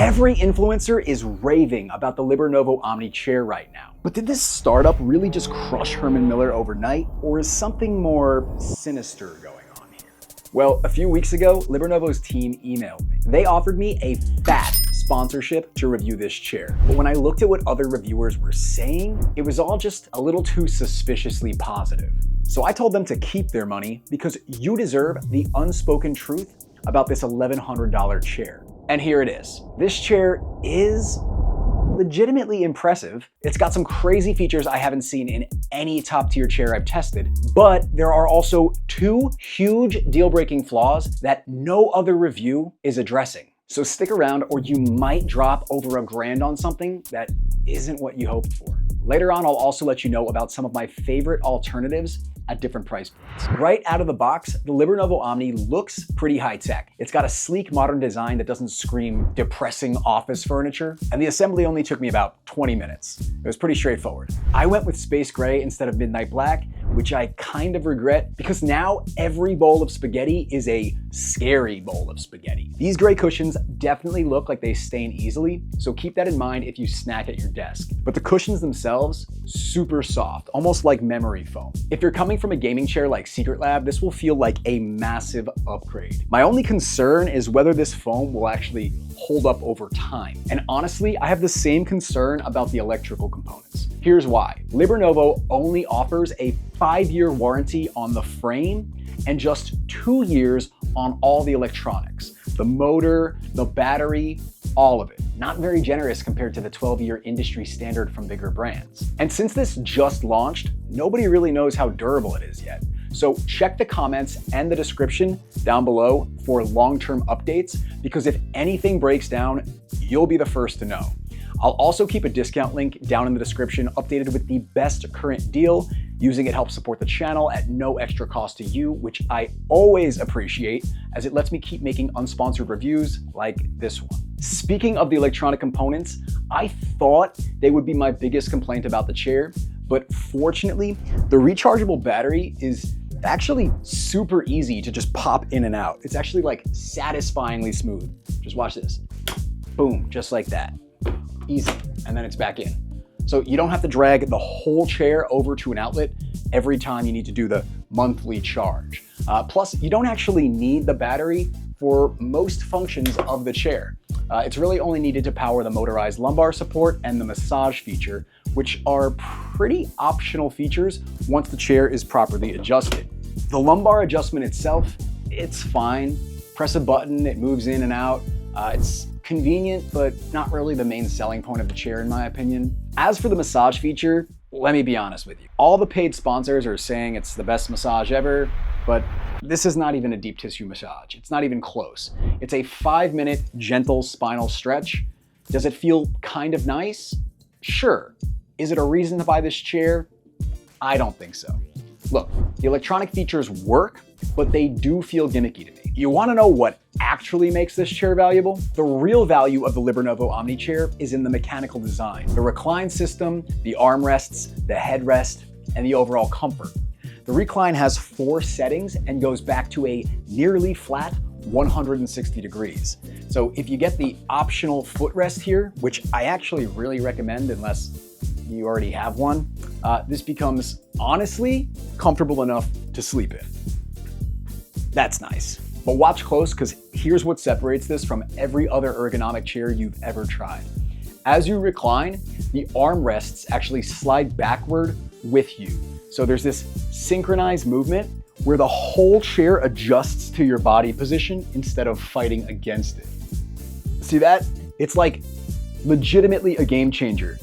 Every influencer is raving about the Libernovo Omni chair right now. But did this startup really just crush Herman Miller overnight, or is something more sinister going on here? Well, a few weeks ago, Libernovo's team emailed me. They offered me a fat sponsorship to review this chair. But when I looked at what other reviewers were saying, it was all just a little too suspiciously positive. So I told them to keep their money because you deserve the unspoken truth about this $1,100 chair. And here it is. This chair is legitimately impressive. It's got some crazy features I haven't seen in any top tier chair I've tested, but there are also two huge deal-breaking flaws that no other review is addressing. So stick around or you might drop over $1,000 on something that isn't what you hoped for. Later on, I'll also let you know about some of my favorite alternatives at different price points. Right out of the box, the Libernovo Omni looks pretty high tech. It's got a sleek modern design that doesn't scream depressing office furniture, and the assembly only took me about 20 minutes. It was pretty straightforward. I went with space gray instead of midnight black, which I kind of regret because now every bowl of spaghetti is a scary bowl of spaghetti. These gray cushions definitely look like they stain easily, so keep that in mind if you snack at your desk. But the cushions themselves, super soft, almost like memory foam. If you're coming from a gaming chair like Secret Lab, this will feel like a massive upgrade. My only concern is whether this foam will actually hold up over time. And honestly, I have the same concern about the electrical components. Here's why. Libernovo only offers a 5-year warranty on the frame and just 2 years on all the electronics. The motor, the battery, all of it. Not very generous compared to the 12-year industry standard from bigger brands. And since this just launched, nobody really knows how durable it is yet. So check the comments and the description down below for long-term updates, because if anything breaks down, you'll be the first to know. I'll also keep a discount link down in the description updated with the best current deal. Using it helps support the channel at no extra cost to you, which I always appreciate, as it lets me keep making unsponsored reviews like this one. Speaking of the electronic components, I thought they would be my biggest complaint about the chair, but fortunately, the rechargeable battery is actually super easy to just pop in and out. It's actually like satisfyingly smooth. Just watch this. Boom, just like that. Easy, and then it's back in. So you don't have to drag the whole chair over to an outlet every time you need to do the monthly charge. Plus, you don't actually need the battery for most functions of the chair. It's really only needed to power the motorized lumbar support and the massage feature, which are pretty optional features once the chair is properly adjusted. The lumbar adjustment itself, it's fine. Press a button, it moves in and out. It's convenient, but not really the main selling point of the chair in my opinion. As for the massage feature, let me be honest with you. All the paid sponsors are saying it's the best massage ever, but this is not even a deep tissue massage. It's not even close. It's a 5-minute gentle spinal stretch. Does it feel kind of nice? Sure. Is it a reason to buy this chair? I don't think so. Look, the electronic features work, but they do feel gimmicky to me. You want to know what actually makes this chair valuable? The real value of the Libernovo Omni chair is in the mechanical design, the recline system, the armrests, the headrest, and the overall comfort. The Recline has 4 settings and goes back to a nearly flat 160 degrees. So if you get the optional footrest here, which I actually really recommend unless you already have one, this becomes honestly comfortable enough to sleep in. That's nice. But watch close, because here's what separates this from every other ergonomic chair you've ever tried. As you recline, the armrests actually slide backward with you. So there's this synchronized movement where the whole chair adjusts to your body position instead of fighting against it. See that? It's like legitimately a game changer.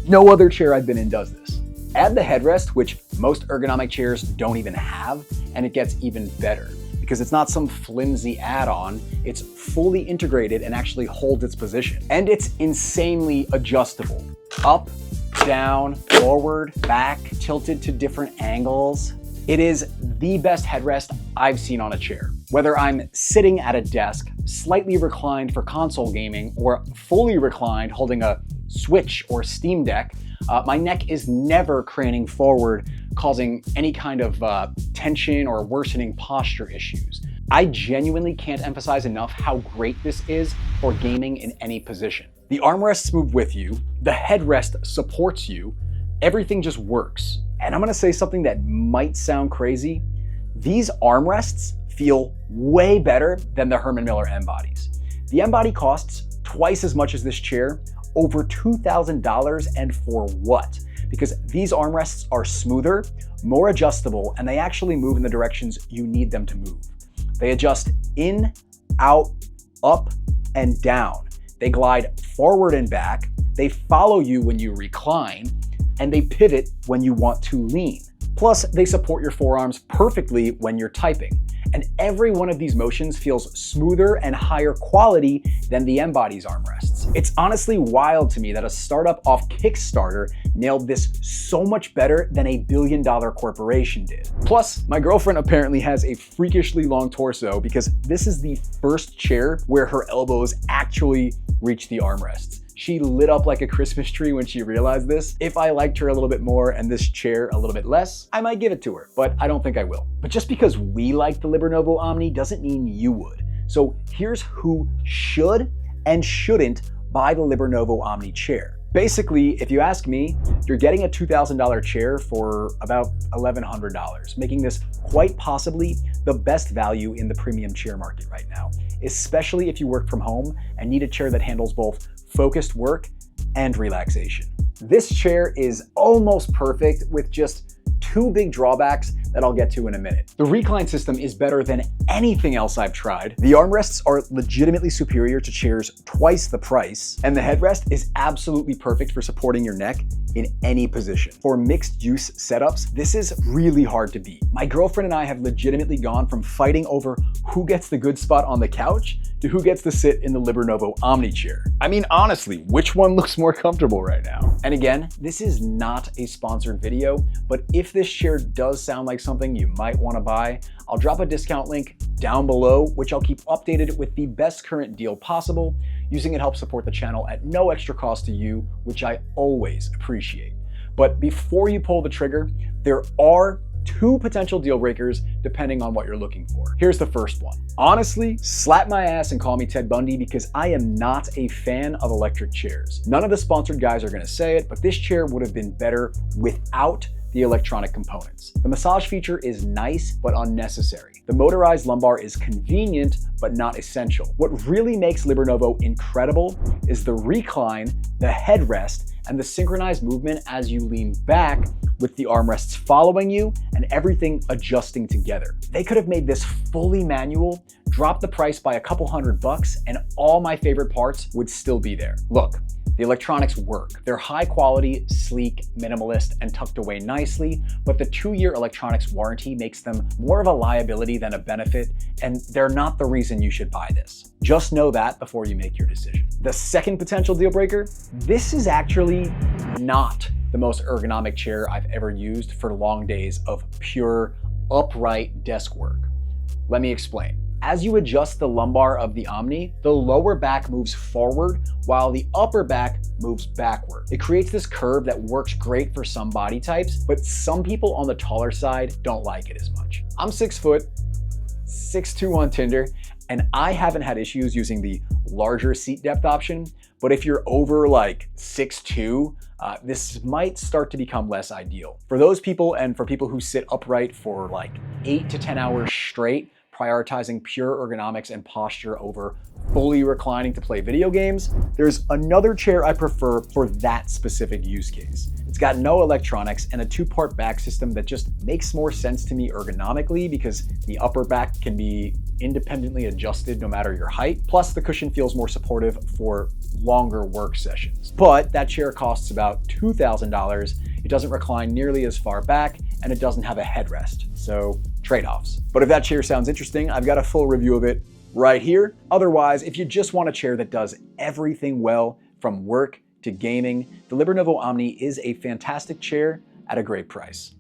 No other chair I've been in does this. Add the headrest, which most ergonomic chairs don't even have, and it gets even better because it's not some flimsy add-on. It's fully integrated and actually holds its position. And it's insanely adjustable. Up, down, forward, back, tilted to different angles. It is the best headrest I've seen on a chair. Whether I'm sitting at a desk, slightly reclined for console gaming, or fully reclined holding a Switch or Steam Deck, my neck is never craning forward, causing any kind of tension or worsening posture issues. I genuinely can't emphasize enough how great this is for gaming in any position. The armrests move with you, the headrest supports you, everything just works. And I'm gonna say something that might sound crazy. These armrests feel way better than the Herman Miller Embodies. The Embody costs twice as much as this chair, over $2,000, and for what? Because these armrests are smoother, more adjustable, and they actually move in the directions you need them to move. They adjust in, out, up, and down. They glide forward and back, they follow you when you recline, and they pivot when you want to lean. Plus, they support your forearms perfectly when you're typing. And every one of these motions feels smoother and higher quality than the Embody's armrests. It's honestly wild to me that a startup off Kickstarter nailed this so much better than a billion-dollar corporation did. Plus, my girlfriend apparently has a freakishly long torso because this is the first chair where her elbows actually reach the armrests. She lit up like a Christmas tree when she realized this. If I liked her a little bit more and this chair a little bit less, I might give it to her, but I don't think I will. But just because we like the Libernovo Omni doesn't mean you would. So here's who should and shouldn't buy the Libernovo Omni chair. Basically, if you ask me, you're getting a $2,000 chair for about $1,100, making this quite possibly the best value in the premium chair market right now, especially if you work from home and need a chair that handles both focused work and relaxation. This chair is almost perfect with just two big drawbacks that I'll get to in a minute. The Recline system is better than anything else I've tried. The armrests are legitimately superior to chairs twice the price, and the headrest is absolutely perfect for supporting your neck in any position. For mixed use setups, this is really hard to beat. My girlfriend and I have legitimately gone from fighting over who gets the good spot on the couch to who gets to sit in the Libernovo Omni chair. I mean, honestly, which one looks more comfortable right now? And again, this is not a sponsored video, but if this chair does sound like something you might want to buy, I'll drop a discount link down below, which I'll keep updated with the best current deal possible. Using it helps support the channel at no extra cost to you, which I always appreciate. But before you pull the trigger, there are two potential deal breakers depending on what you're looking for. Here's the first one. Honestly, slap my ass and call me Ted Bundy because I am not a fan of electric chairs. None of the sponsored guys are gonna say it, but this chair would have been better without the electronic components. The massage feature is nice, but unnecessary. The motorized lumbar is convenient, but not essential. What really makes Libernovo incredible is the recline, the headrest, and the synchronized movement as you lean back with the armrests following you and everything adjusting together. They could have made this fully manual, dropped the price by a couple $100, and all my favorite parts would still be there. Look, the electronics work. They're high quality, sleek, minimalist, and tucked away nicely, but the 2-year electronics warranty makes them more of a liability than a benefit, and they're not the reason you should buy this. Just know that before you make your decision. The second potential deal breaker, this is actually not the most ergonomic chair I've ever used for long days of pure upright desk work. Let me explain. As you adjust the lumbar of the Omni, the lower back moves forward while the upper back moves backward. It creates this curve that works great for some body types, but some people on the taller side don't like it as much. I'm 6 foot, 6'2" on Tinder, and I haven't had issues using the larger seat depth option, but if you're over like 6'2", this might start to become less ideal. For those people and for people who sit upright for like 8 to 10 hours straight, prioritizing pure ergonomics and posture over fully reclining to play video games, there's another chair I prefer for that specific use case. It's got no electronics and a 2-part back system that just makes more sense to me ergonomically because the upper back can be independently adjusted no matter your height. Plus, the cushion feels more supportive for longer work sessions. But that chair costs about $2,000. It doesn't recline nearly as far back, and it doesn't have a headrest. So trade-offs. But if that chair sounds interesting, I've got a full review of it right here. Otherwise, if you just want a chair that does everything well from work to gaming, the Libernovo Omni is a fantastic chair at a great price.